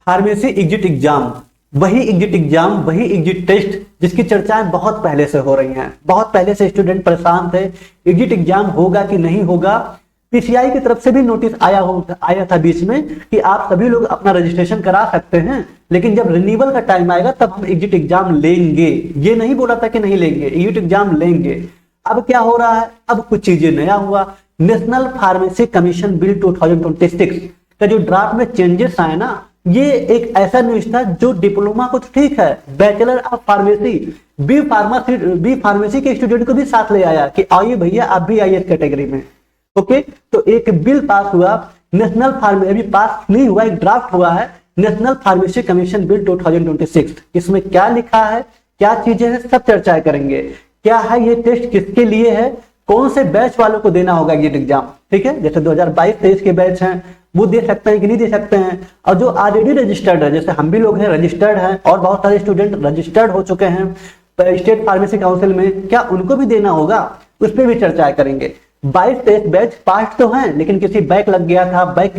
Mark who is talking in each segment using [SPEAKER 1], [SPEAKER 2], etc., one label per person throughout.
[SPEAKER 1] Pharmacy exit exam, वही exit exam, वही exit test जिसकी चर्चाएं बहुत पहले से हो रही हैं। बहुत पहले से स्टूडेंट परेशान थे, एग्जिट एग्जाम होगा कि नहीं होगा। पीसीआई की तरफ से भी नोटिस आया था बीच में कि आप सभी लोग अपना रजिस्ट्रेशन करा सकते हैं, लेकिन जब रिन्यूअल का टाइम आएगा तब हम एग्जिट एग्जाम लेंगे। ये नहीं बोला था कि नहीं लेंगे, एग्जिट एग्जाम लेंगे। अब क्या हो रहा है, अब कुछ चीजें नया हुआ। नेशनल फार्मेसी कमीशन बिल 2026 का जो ड्राफ्ट में चेंजेस आए ना, ये एक ऐसा न्यूज था जो डिप्लोमा को तो ठीक है, bachelor of pharmacy, b pharmacy के स्टूडेंट को भी साथ ले आया कि आइए भैया आप भी आइए इस कैटेगरी में। ओके, तो एक बिल पास हुआ, नेशनल फार्मेसी अभी पास नहीं हुआ, एक ड्राफ्ट हुआ है, नेशनल फार्मेसी कमीशन बिल 2026। इसमें क्या लिखा है, क्या चीजें हैं, सब चर्चाएं करेंगे। क्या है ये टेस्ट, किसके लिए है, कौन से बैच वालों को देना होगा ये एग्जाम, ठीक है। जैसे 2022-23 के बैच हैं वो दे सकते हैं कि नहीं दे सकते हैं, और जो ऑलरेडी रजिस्टर्ड है, जैसे हम भी लोग हैं रजिस्टर्ड हैं और बहुत सारे स्टूडेंट रजिस्टर्ड हो चुके हैं स्टेट फार्मेसी काउंसिल में, क्या उनको भी देना होगा, उस पर भी चर्चाएं करेंगे। 22-23 बैच पास तो हैं, लेकिन किसी बैक लग गया था, बैक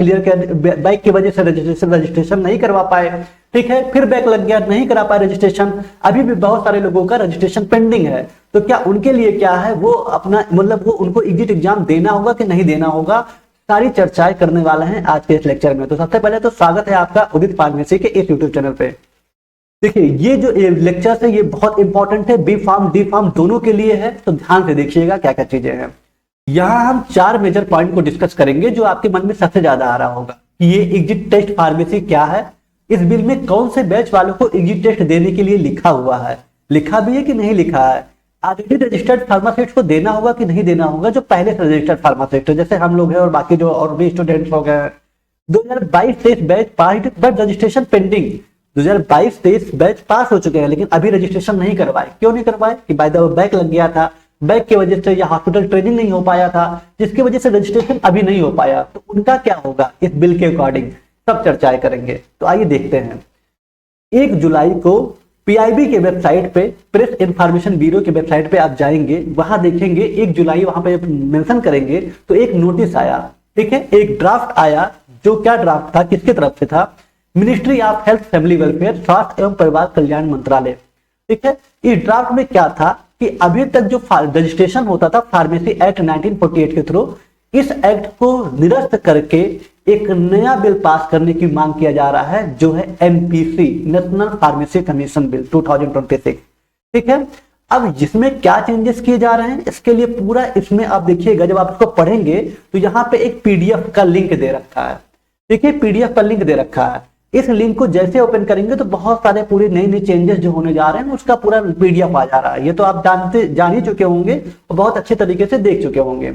[SPEAKER 1] की वजह से रजिस्ट्रेशन नहीं करवा पाए, ठीक है। फिर बैक लग गया, नहीं करा पाए रजिस्ट्रेशन, अभी भी बहुत सारे लोगों का रजिस्ट्रेशन पेंडिंग है। तो क्या उनके लिए क्या है, वो अपना मतलब वो उनको एग्जिट एग्जाम देना होगा कि नहीं देना होगा, सारी चर्चाएं करने वाले हैं आज के इस लेक्चर में। तो सबसे पहले तो स्वागत है आपका उदित फार्मेसी के इस यूट्यूब चैनल पे। देखिए ये जो लेक्चर है ये बहुत इंपॉर्टेंट है, बी फार्म डी फार्म दोनों के लिए है, तो ध्यान से देखिएगा क्या क्या चीजें हैं। यहाँ हम 4 मेजर पॉइंट को डिस्कस करेंगे जो आपके मन में सबसे ज्यादा आ रहा होगा कि ये एग्जिट टेस्ट फार्मेसी क्या है, इस बिल में कौन से बैच वालों को एग्जिट टेस्ट देने के लिए लिखा हुआ है, लिखा भी है कि नहीं लिखा है, ऑलरेडी रजिस्टर्ड फार्मासिस्ट को देना होगा कि नहीं देना होगा, जो पहले से रजिस्टर्ड फार्मासिस्ट है जैसे हम लोग हैं और बाकी जो और भी स्टूडेंट्स हो गए। 2022-23 batch pass but registration pending, 2022-23 batch pass हो चुके हैं लेकिन अभी रजिस्ट्रेशन नहीं करवाए। क्यों नहीं करवाए कि बाय द वे बैक लग गया था, बैक की वजह से या हॉस्पिटल ट्रेनिंग नहीं हो पाया था, जिसकी वजह से रजिस्ट्रेशन अभी नहीं हो पाया, तो उनका क्या होगा इस बिल के अकॉर्डिंग, सब चर्चाएं करेंगे। तो आइए देखते हैं। 1 जुलाई को पीआईबी के वेबसाइट पे, प्रेस इंफॉर्मेशन ब्यूरो के वेबसाइट पे आप जाएंगे, वहां देखेंगे 1 जुलाई वहां पे मेंशन करेंगे तो एक नोटिस आया, ठीक है, एक ड्राफ्ट आया। जो क्या ड्राफ्ट था, किसकी तरफ से था, ministry of health family welfare, स्वास्थ्य एवं परिवार कल्याण मंत्रालय, ठीक है। इस ड्राफ्ट में क्या था कि अभी तक जो रजिस्ट्रेशन होता था फार्मेसी एक्ट 1948 के थ्रू, इस एक्ट को निरस्त करके एक नया बिल पास करने की मांग किया जा रहा है जो है MPC, national pharmacy commission bill 2026, ठीक है। अब जिसमें क्या चेंजेस किए जा रहे हैं इसके लिए पूरा इसमें आप देखिएगा, जब आप इसको पढ़ेंगे तो यहाँ पे एक पीडीएफ का लिंक दे रखा है, ठीक है, पीडीएफ का लिंक दे रखा है। इस लिंक को जैसे ओपन करेंगे तो बहुत सारे पूरे नए नए चेंजेस जो होने जा रहे हैं उसका पूरा पीडीएफ आ जा रहा है। ये तो आप जान ही चुके होंगे और बहुत अच्छे तरीके से देख चुके होंगे।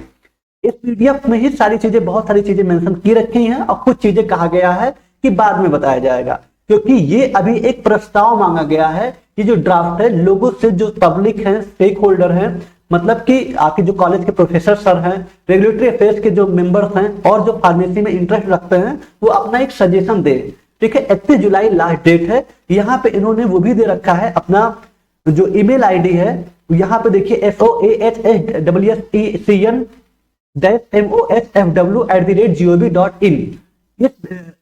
[SPEAKER 1] इस पीडीएफ में ही सारी चीजें, बहुत सारी चीजें मेंशन की रखी हैं और कुछ चीजें कहा गया है कि बाद में बताया जाएगा, क्योंकि ये अभी एक प्रस्ताव मांगा गया है। ये जो ड्राफ्ट है लोगों से, जो पब्लिक है, स्टेक होल्डर है, मतलब कि आपके जो कॉलेज के प्रोफेसर सर हैं, रेगुलेटरी अफेयर्स के जो मेंबर्स हैं और जो फार्मेसी में इंटरेस्ट रखते हैं, वो अपना एक सजेशन दे, ठीक है। 31 जुलाई लास्ट डेट है। यहाँ पे इन्होंने वो भी दे रखा है अपना जो ईमेल आईडी है, यहाँ पे देखिए soahswscn-mohfw@gov.in, इस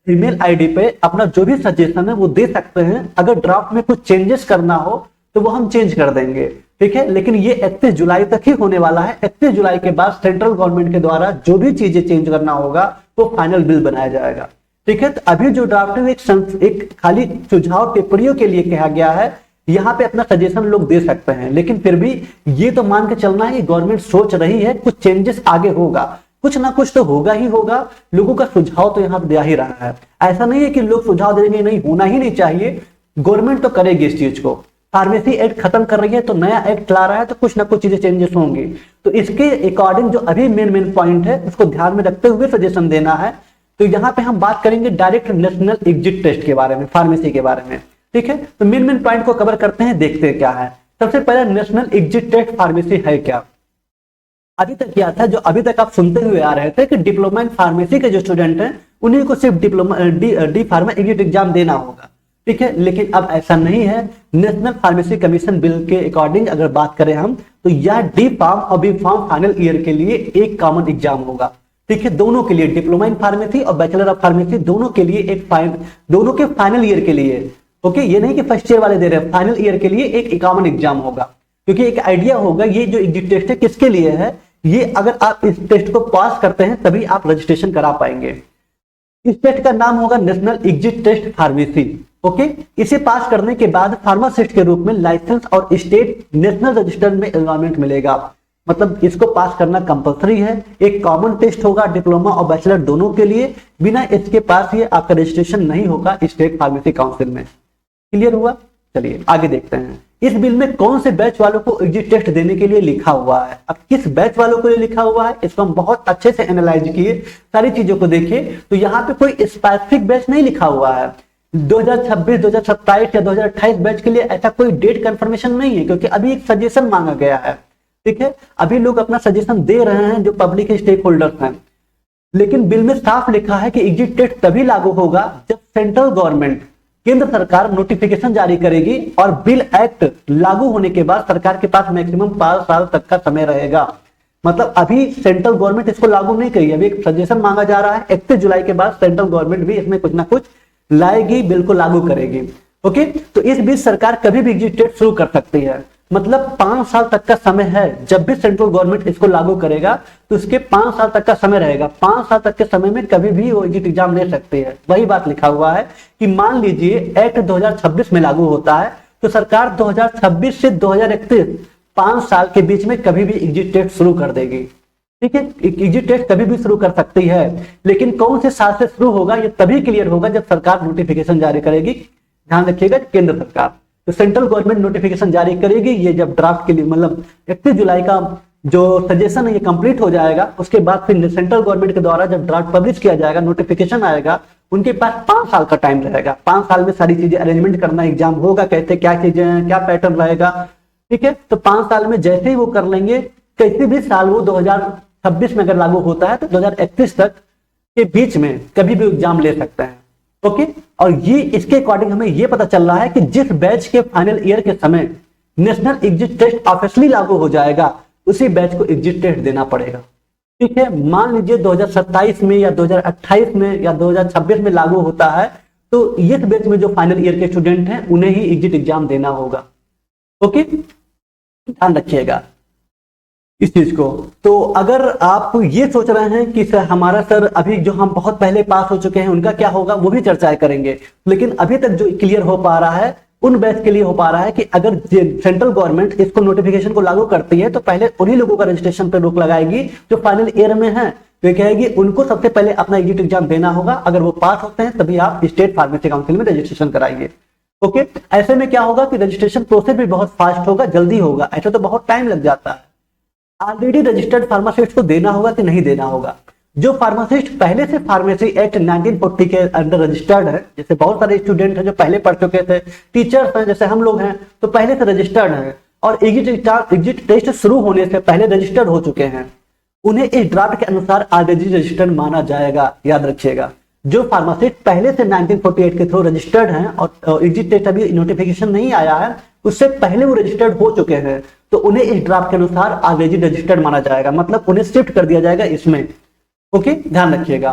[SPEAKER 1] ईमेल आईडी पे अपना जो भी सजेशन है वो दे सकते हैं। अगर ड्राफ्ट में कुछ चेंजेस करना हो तो वो हम चेंज कर देंगे, ठीक है। लेकिन ये 31 जुलाई तक ही होने वाला है। 31 जुलाई के बाद सेंट्रल गवर्नमेंट के द्वारा जो भी चीजें चेंज करना होगा वो फाइनल बिल बनाया जाएगा, ठीक है। तो अभी जो ड्राफ्ट है एक खाली सुझाव टिप्पणियों के लिए कहा गया है, यहाँ पे अपना सजेशन लोग दे सकते हैं, लेकिन फिर भी ये तो मान के चलना है कि गवर्नमेंट सोच रही है कुछ चेंजेस आगे होगा, कुछ ना कुछ तो होगा ही होगा। लोगों का सुझाव तो यहाँ दिया ही रहा है, ऐसा नहीं है कि लोग सुझाव देंगे नहीं, होना ही नहीं चाहिए, गवर्नमेंट तो करेगी इस चीज को। फार्मेसी एक्ट खत्म कर रही है तो नया एक्ट ला रहा है तो कुछ ना कुछ चीजें चेंजेस होंगी, तो इसके अकॉर्डिंग जो अभी मेन पॉइंट है उसको ध्यान में रखते हुए सजेशन देना है। तो यहाँ पे हम बात करेंगे डायरेक्ट नेशनल एग्जिट टेस्ट के बारे में, फार्मेसी के बारे में, ठीक है। तो मेन पॉइंट को कवर करते हैं, देखते हैं क्या है। सबसे पहले नेशनल एग्जिट टेस्ट फार्मेसी है क्या। अभी तक क्या था, जो अभी तक आप सुनते हुए आ रहे थे कि डिप्लोमा इन फार्मेसी के जो स्टूडेंट हैं उन्हीं को सिर्फ diploma D pharma exit exam देना होगा, ठीक है। लेकिन अब ऐसा नहीं है। नेशनल फार्मेसी कमीशन बिल के अकॉर्डिंग अगर बात करें हम, तो यह डी फार्म और बी फार्म फाइनल ईयर के लिए एक कॉमन एग्जाम होगा, ठीक है, दोनों के लिए, डिप्लोमा इन फार्मेसी और बैचलर ऑफ फार्मेसी दोनों के लिए दोनों के फाइनल ईयर के लिए, ओके, ये नहीं कि फर्स्ट ईयर वाले दे रहे हैं, फाइनल ईयर के लिए एक कॉमन एग्जाम होगा। क्योंकि एक आइडिया होगा ये जो एग्जिट टेस्ट है किसके लिए है, ये अगर आप इस टेस्ट को पास करते हैं तभी आप रजिस्ट्रेशन करा पाएंगे। इस टेस्ट का नाम होगा national exit test pharmacy, okay. इसे पास करने के बाद फार्मासिस्ट के रूप में लाइसेंस और स्टेट नेशनल रजिस्टर्ड में एनवायरमेंट मिलेगा। मतलब इसको पास करना कंपलसरी है। एक कॉमन टेस्ट होगा डिप्लोमा और बैचलर दोनों के लिए, बिना इसके पास ये आपका रजिस्ट्रेशन नहीं होगा स्टेट फार्मेसी काउंसिल में। क्लियर हुआ? चलिए आगे देखते हैं इस बिल में कौन से बैच वालों को एग्जिट टेस्ट देने के लिए लिखा हुआ है। अब किस बैच वालों को ये लिखा हुआ है इसको हम बहुत अच्छे से एनालाइज किए, सारी चीजों को देखे, तो यहाँ पे कोई स्पेसिफिक बैच नहीं लिखा हुआ है। 2026, 2027 या 2028 बैच के लिए ऐसा कोई डेट कंफर्मेशन नहीं है, क्योंकि अभी एक सजेशन मांगा गया है। ठीक है, अभी लोग अपना सजेशन दे रहे हैं जो पब्लिक स्टेक होल्डर्स हैं, लेकिन बिल में साफ लिखा है कि एग्जिट टेस्ट तभी लागू होगा जब सेंट्रल गवर्नमेंट, केंद्र सरकार नोटिफिकेशन जारी करेगी और बिल एक्ट लागू होने के बाद सरकार के पास मैक्सिमम 5 साल तक का समय रहेगा। मतलब अभी सेंट्रल गवर्नमेंट इसको लागू नहीं करेगी, अभी एक सजेशन मांगा जा रहा है। 31 जुलाई के बाद सेंट्रल गवर्नमेंट भी इसमें कुछ ना कुछ लाएगी, बिल को लागू करेगी। ओके, तो इस बीच सरकार कभी भी एग्जिट टेस्ट शुरू कर सकती है। मतलब 5 साल तक का समय है। जब भी सेंट्रल गवर्नमेंट इसको लागू करेगा तो उसके 5 साल तक का समय रहेगा। 5 साल तक के समय में कभी भी वो एग्जिट एग्जाम ले सकते हैं। वही बात लिखा हुआ है कि मान लीजिए एक्ट 2026 में लागू होता है तो सरकार 2026 से 2031 5 साल के बीच में कभी भी एग्जिट टेस्ट शुरू कर देगी। ठीक है, एग्जिट टेस्ट कभी भी शुरू कर सकती है, लेकिन कौन से साल से शुरू होगा ये तभी क्लियर होगा जब सरकार नोटिफिकेशन जारी करेगी। ध्यान रखिएगा, केंद्र सरकार, तो सेंट्रल गवर्नमेंट नोटिफिकेशन जारी करेगी। ये जब ड्राफ्ट के लिए मतलब 31 जुलाई का जो सजेशन है ये कंप्लीट हो जाएगा, उसके बाद फिर सेंट्रल गवर्नमेंट के द्वारा जब ड्राफ्ट पब्लिश किया जाएगा, नोटिफिकेशन आएगा, उनके पास 5 साल का टाइम रहेगा। 5 साल में सारी चीजें अरेंजमेंट करना, एग्जाम होगा कैसे, क्या चीजें हैं, क्या पैटर्न रहेगा। ठीक है, तो 5 साल में जैसे ही वो कर लेंगे, किसी भी साल वो 2026 में अगर लागू होता है तो 2031 तक के बीच में कभी भी एग्जाम ले सकते हैं। ओके, और ये इसके अकॉर्डिंग हमें ये पता चल रहा है कि जिस बैच के फाइनल ईयर के समय नेशनल एग्जिट टेस्ट ऑफिशियली लागू हो जाएगा उसी बैच को एग्जिट टेस्ट देना पड़ेगा। ठीक है, मान लीजिए 2027 में या 2028 में या 2026 में लागू होता है तो इस बैच में जो फाइनल ईयर के स्टूडेंट हैं उन्हें ही एग्जिट एग्जाम देना होगा। ओके, ध्यान रखिएगा इस चीज को। तो अगर आप ये सोच रहे हैं कि सर हमारा सर अभी जो हम बहुत पहले पास हो चुके हैं उनका क्या होगा, वो भी चर्चाएं करेंगे, लेकिन अभी तक जो क्लियर हो पा रहा है उन बैच के लिए हो पा रहा है कि अगर सेंट्रल गवर्नमेंट इसको नोटिफिकेशन को लागू करती है तो पहले उन्हीं लोगों का रजिस्ट्रेशन पर रोक लगाएगी जो फाइनल ईयर में है। तो कहेगी उनको सबसे पहले अपना एग्जिट एग्जाम देना होगा, अगर वो पास होते हैं तभी आप स्टेट फार्मेसी काउंसिल में रजिस्ट्रेशन कराइए। ओके, ऐसे में क्या होगा कि रजिस्ट्रेशन प्रोसेस भी बहुत फास्ट होगा, जल्दी होगा। ऐसा तो बहुत टाइम लग जाता है। ऑलरेडी रजिस्टर्ड फार्मासिस्ट को देना होगा कि नहीं देना होगा। जो फार्मासिस्ट पहले से फार्मेसी एक्ट 1940 के अंडर रजिस्टर्ड है, जैसे बहुत सारे स्टूडेंट हैं जो पहले पढ़ चुके थे, टीचर्स हैं जैसे हम लोग हैं तो पहले से रजिस्टर्ड हैं और एग्जिट टेस्ट शुरू होने से पहले रजिस्टर्ड हो चुके हैं, उन्हें इस ड्राफ्ट के अनुसार ऑलरेडी रजिस्टर्ड माना जाएगा। याद रखिएगा, जो फार्मासिस्ट पहले से 1948 के थ्रू रजिस्टर्ड हैं और एग्जिट टेस्ट अभी नोटिफिकेशन नहीं आया है, उससे पहले वो रजिस्टर्ड हो चुके हैं, तो उन्हें इस ड्राफ्ट के अनुसार ऑलरेडी रजिस्टर्ड माना जाएगा, मतलब उन्हें शिफ्ट कर दिया जाएगा इसमें। ओके, ध्यान रखिएगा।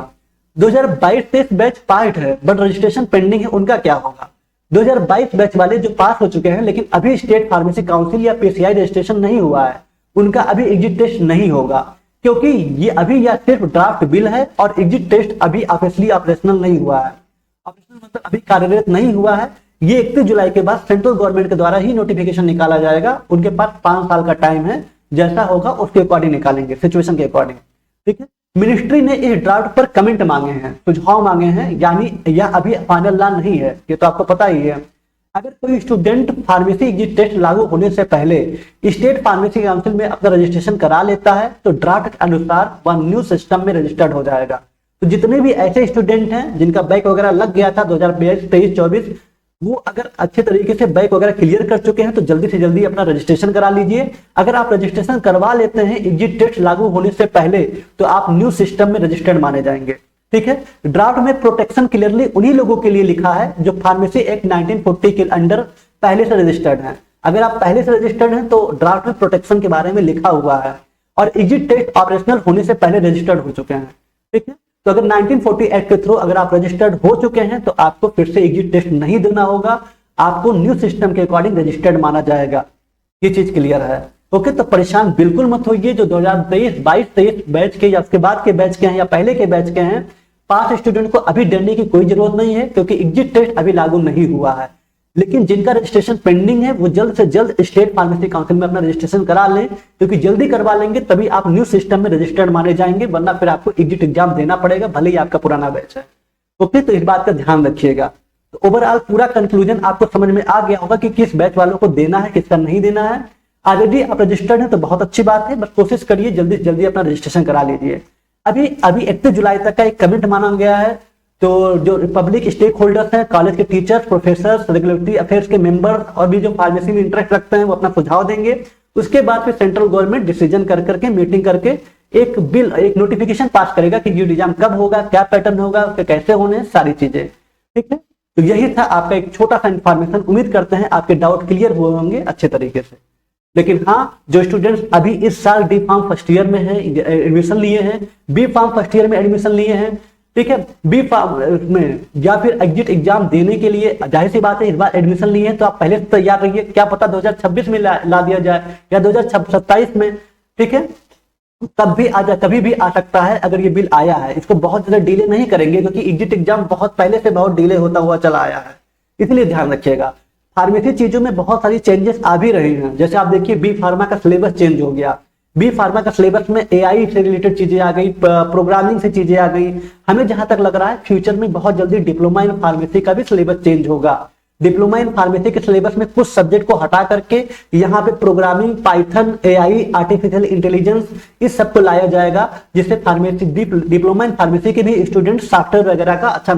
[SPEAKER 1] 2022 से बैच पार्ट है बट रजिस्ट्रेशन पेंडिंग है, उनका क्या होगा। 2022 बैच वाले जो पास हो चुके हैं लेकिन अभी स्टेट फार्मेसी काउंसिल या पीसीआई रजिस्ट्रेशन नहीं हुआ है, उनका अभी एग्जिट टेस्ट नहीं होगा, क्योंकि ये अभी यह सिर्फ ड्राफ्ट बिल है और एग्जिट टेस्ट अभी ऑफिशियली ऑपरेशनल नहीं हुआ है। ऑपरेशनल मतलब अभी कार्यरत नहीं हुआ है। ये 31 जुलाई के बाद सेंट्रल गवर्नमेंट के द्वारा ही नोटिफिकेशन निकाला जाएगा। उनके पास 5 साल का टाइम है, जैसा होगा उसके अकॉर्डिंग निकालेंगे, सिचुएशन के अकॉर्डिंग। ठीक है, मिनिस्ट्री ने इस ड्राफ्ट पर कमेंट मांगे हैं, सुझाव मांगे हैं, यानी यह अभी फाइनल लॉ नहीं है, ये तो आपको पता ही है। अगर कोई स्टूडेंट फार्मेसी एग्जिट टेस्ट लागू होने से पहले स्टेट फार्मेसी काउंसिल में अपना रजिस्ट्रेशन करा लेता है तो ड्राफ्ट के अनुसार वह न्यू सिस्टम में रजिस्टर्ड हो जाएगा। तो जितने भी ऐसे स्टूडेंट हैं जिनका बैक वगैरह लग गया था 2022, 23, 24, वो अगर अच्छे तरीके से बैक वगैरह क्लियर कर चुके हैं तो जल्दी से जल्दी अपना रजिस्ट्रेशन करा लीजिए। अगर आप रजिस्ट्रेशन करवा लेते हैं एग्जिट टेस्ट लागू होने से पहले तो आप न्यू सिस्टम में रजिस्टर्ड माने जाएंगे। ठीक है, ड्राफ्ट में प्रोटेक्शन क्लियरली उन्हीं लोगों के लिए लिखा है जो फार्मेसी एक्ट 1940 के अंडर पहले से रजिस्टर्ड हैं। अगर आप पहले से रजिस्टर्ड हैं तो ड्राफ्ट में प्रोटेक्शन के बारे में लिखा हुआ है और एग्जिट टेस्ट ऑपरेशनल होने से पहले रजिस्टर्ड हो चुके हैं। ठीक है। तो अगर 1948 के थ्रू अगर आप रजिस्टर्ड हो चुके हैं तो आपको फिर से एग्जिट टेस्ट नहीं देना होगा, आपको न्यू सिस्टम के अकॉर्डिंग रजिस्टर्ड माना जाएगा। ये चीज क्लियर है। ओके, तो परेशान बिल्कुल मत होइए जो 2023, 22, 23 बैच के या उसके बाद के बैच के हैं या पहले के बैच के हैं, पास स्टूडेंट को अभी डरने की कोई जरूरत नहीं है क्योंकि एग्जिट टेस्ट अभी लागू नहीं हुआ है। लेकिन जिनका रजिस्ट्रेशन पेंडिंग है वो जल्द से जल्द स्टेट फार्मेसी काउंसिल में अपना रजिस्ट्रेशन करा लें, क्योंकि जल्दी करवा लेंगे तभी आप न्यू सिस्टम में रजिस्टर्ड माने जाएंगे, वरना फिर आपको एग्जिट एग्जाम देना पड़ेगा भले ही आपका पुराना बैच है। ओके, तो इस बात का ध्यान रखिएगा। तो ओवरऑल पूरा कंक्लूजन आपको समझ में आ गया होगा कि किस बैच वालों को देना है, किसका नहीं देना है। ऑलरेडी आप रजिस्टर्ड हैं तो बहुत अच्छी बात है, बस कोशिश करिए जल्दी से जल्दी अपना रजिस्ट्रेशन करा लीजिए। अभी 31 जुलाई तक का एक कमिट माना गया है, तो जो पब्लिक स्टेक होल्डर्स हैं, कॉलेज के टीचर्स, प्रोफेसर्स, रेगुलेटरी अफेयर्स के मेंबर्स और भी जो फार्मेसी में इंटरेस्ट रखते हैं वो अपना सुझाव देंगे। उसके बाद फिर सेंट्रल गवर्नमेंट डिसीजन कर करके मीटिंग करके एक बिल, एक नोटिफिकेशन पास करेगा कि ये एग्जाम कब होगा, क्या पैटर्न होगा, उसके कैसे होने, सारी चीजें। ठीक है, तो यही था आपका एक छोटा सा इंफॉर्मेशन। उम्मीद करते हैं आपके डाउट क्लियर हुए होंगे अच्छे तरीके से। लेकिन हाँ, जो स्टूडेंट्स अभी इस साल डी फार्म फर्स्ट ईयर में है एडमिशन लिए हैं, बी फार्म फर्स्ट ईयर में एडमिशन लिए हैं, ठीक है, बी फार्म में या फिर एग्जिट एग्जाम देने के लिए, जाहिर सी बात है इस बार एडमिशन लिए हैं तो आप पहले से तैयार रहिए, क्या पता 2026 में ला दिया जाए या 2027 में। ठीक है, तब भी आ जा, कभी भी आ सकता है। अगर ये बिल आया है इसको बहुत ज्यादा डिले नहीं करेंगे क्योंकि एग्जिट एग्जाम बहुत पहले से बहुत डिले होता हुआ चला आया है, इसलिए ध्यान रखिएगा। फार्मेसी चीजों में बहुत सारी चेंजेस आ भी रही हैं, जैसे आप देखिए बी फार्मा का सिलेबस चेंज हो गया, बी फार्मा का सिलेबस में एआई से रिलेटेड चीजें आ गई, प्रोग्रामिंग से चीजें आ गई। हमें जहां तक लग रहा है फ्यूचर में बहुत जल्दी डिप्लोमा इन फार्मेसी का भी सिलेबस चेंज होगा। डिप्लोमा इन फार्मेसी के सिलेबस में कुछ सब्जेक्ट को हटा करके यहाँ पे programming, Python, AI, artificial intelligence इस सब को लाया जाएगा, जिससे फार्मेसी डिप्लोमा इन फार्मेसी के भी स्टूडेंट सॉफ्टवेयर वगैरह का अच्छा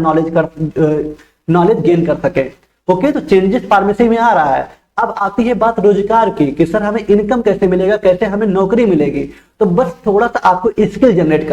[SPEAKER 1] नॉलेज गेन कर सके। ओके, तो चेंजेस फार्मेसी में आ रहा है। अब आती है बात रोजगार की कि सर हमें इनकम कैसे मिलेगा, कैसे हमें नौकरी मिलेगी। तो बस थोड़ा सा आपको स्किल जनरेट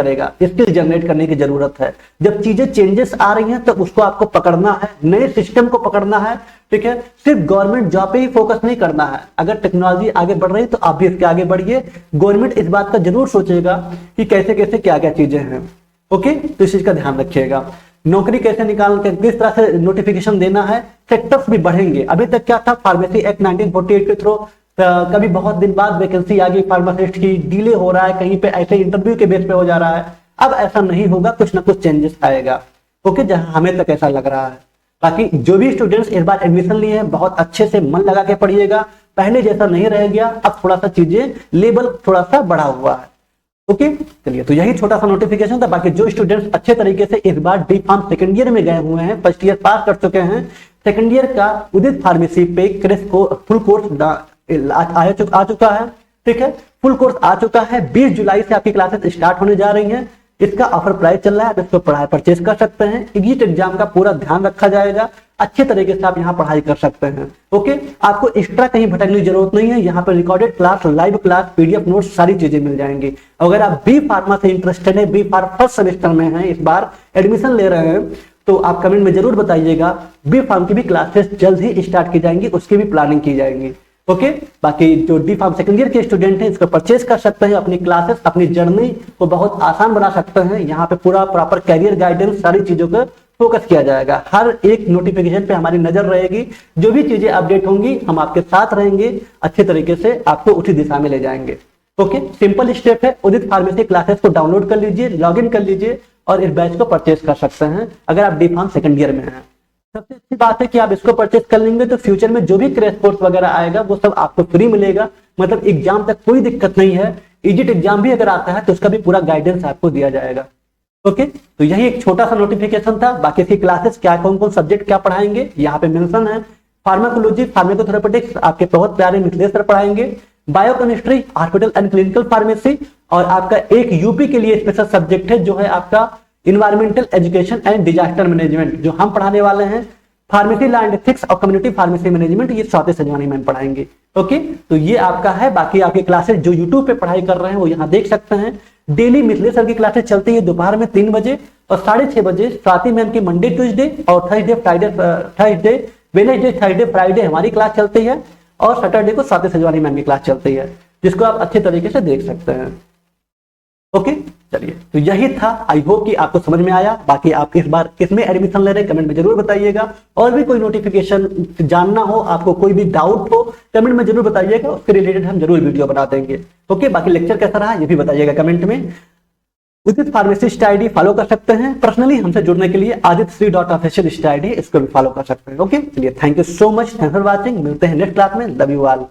[SPEAKER 1] करने की जरूरत है। जब चीजें चेंजेस आ रही हैं तब उसको आपको पकड़ना है, नए सिस्टम को पकड़ना है। ठीक है, सिर्फ गवर्नमेंट जॉब पे ही फोकस नहीं करना है। अगर टेक्नोलॉजी आगे बढ़ रही है तो आप भी इसके आगे बढ़िए। गवर्नमेंट इस बात का जरूर सोचेगा कि कैसे कैसे क्या क्या चीजें हैं। ओके, तो इस चीज का ध्यान रखिएगा। नौकरी कैसे निकालना, किस तरह से नोटिफिकेशन देना है, सेक्टर्स भी बढ़ेंगे। अभी तक क्या था, फार्मेसी एक्ट 1948 के थ्रू कभी बहुत दिन बाद वैकेंसी आ गई फार्मासिस्ट की, डिले हो रहा है, कहीं पे ऐसे इंटरव्यू के बेस पे हो जा रहा है। अब ऐसा नहीं होगा, कुछ ना कुछ चेंजेस आएगा। ओके, जहां हमें तक ऐसा लग रहा है। बाकी जो भी स्टूडेंट्स इस बार एडमिशन लिए हैं बहुत अच्छे से मन लगा के पढ़िएगा, पहले जैसा नहीं रह गया। अब थोड़ा सा चीजें लेवल थोड़ा सा बढ़ा हुआ है। ओके, चलिए, तो यही छोटा सा नोटिफिकेशन था। बाकी जो स्टूडेंट्स अच्छे तरीके से इस बार डी फार्म सेकंड ईयर में गए हुए हैं, फर्स्ट ईयर पास कर चुके हैं, सेकंड ईयर का उदित फार्मेसी पे क्रेश को फुल कोर्स आ चुका है। ठीक है, फुल कोर्स आ चुका है। 20 जुलाई से आपकी क्लासेस स्टार्ट होने जा रही हैं। इसका ऑफर प्राइस चल रहा है, आप इसको पढ़ाई परचेज कर सकते हैं। एग्जिट एग्जाम का पूरा ध्यान रखा जाएगा, अच्छे तरीके से आप यहाँ पढ़ाई कर सकते हैं। ओके, आपको एक्स्ट्रा कहीं भटकने की जरूरत नहीं है। यहाँ पर recorded class, live class, PDF notes, सारी चीजें मिल जाएंगी। अगर आप बी फार्मा से इंटरेस्टेड है, बी फार्म फर्स्ट सेमेस्टर में है, इस बार एडमिशन ले रहे हैं, तो आप कमेंट में जरूर बताइएगा। बी फार्म की भी क्लासेस जल्द ही स्टार्ट की जाएंगी, उसकी भी प्लानिंग की जाएगी। ओके, बाकी जो डी फार्म सेकंड ईयर के स्टूडेंट हैं इसको परचेज कर सकते हैं। अपनी क्लासेस, अपनी जर्नी को बहुत आसान बना सकते हैं। यहाँ पे पूरा प्रॉपर कैरियर गाइडेंस, सारी चीजों का फोकस किया जाएगा। हर एक नोटिफिकेशन पे हमारी नजर रहेगी, जो भी चीजें अपडेट होंगी हम आपके साथ रहेंगे, अच्छे तरीके से आपको उसी दिशा में ले जाएंगे। ओके, सिंपल स्टेप है, उदित फार्मेसी क्लासेस को डाउनलोड कर लीजिए, लॉग इन कर लीजिए और इस बैच को परचेज कर सकते हैं अगर आप डी फार्म सेकंड ईयर में हैं। सबसे अच्छी बात है कि आप इसको परचेज कर लेंगे तो फ्यूचर में जो भी क्रैश कोर्स वगैरह आएगा वो सब आपको फ्री मिलेगा। मतलब एग्जाम तक कोई दिक्कत नहीं है। एग्जिट एग्जाम भी अगर आता है तो उसका भी पूरा गाइडेंस आपको दिया जाएगा। ओके, तो यही एक छोटा सा नोटिफिकेशन था। बाकी इसकी क्लासेस क्या, कौन कौन सब्जेक्ट क्या पढ़ाएंगे यहाँ पे मेंशन है। फार्माकोलॉजी, फार्माकोथेरेपेटिक्स आपके बहुत प्यारे मिथिलेश सर पढ़ाएंगे। Biochemistry, hospital and clinical pharmacy, और आपका एक यूपी के लिए स्पेशल सब्जेक्ट है जो है आपका environmental education and disaster management, जो हम पढ़ाने वाले हैं। फार्मेसी लॉ एंड एथिक्स और कम्युनिटी फार्मेसी मैनेजमेंट, ये स्वाति सजवानी मैम पढ़ाएंगे। ओके, तो ये आपका है। बाकी आपकी क्लासेस जो यूट्यूब पे पढ़ाई कर रहे हैं वो यहाँ देख सकते हैं। डेली मिथिलेश सर की क्लासेस चलती है दोपहर में 3 बजे और 6:30 बजे स्वाति मैम की मंडे ट्यूसडे और वेडनेसडे थर्सडे फ्राइडे हमारी क्लास चलती है, और सैटरडे को स्वाति सजवानी मैम की क्लास चलती है, जिसको आप अच्छे तरीके से देख सकते हैं। ओके, चलिए तो यही था। आई होप कि आपको समझ में आया। बाकी आप इस बार किसमें एडमिशन ले रहे हैं कमेंट में जरूर बताइएगा। और भी कोई नोटिफिकेशन जानना हो, आपको कोई भी डाउट हो, कमेंट में जरूर बताइएगा, उसके रिलेटेड हम जरूर वीडियो बना देंगे। ओके, बाकी लेक्चर कैसा रहा ये भी बताइएगा कमेंट में। उदित फार्मासिस्ट आईडी फॉलो कर सकते हैं। पर्सनली हमसे जुड़ने के लिए aditshri.official इंस्टा आईडी, इसको भी फॉलो कर सकते हैं। ओके, चलिए thank you so much, thanks for watching. मिलते हैं नेक्स्ट क्लास में। Love you all.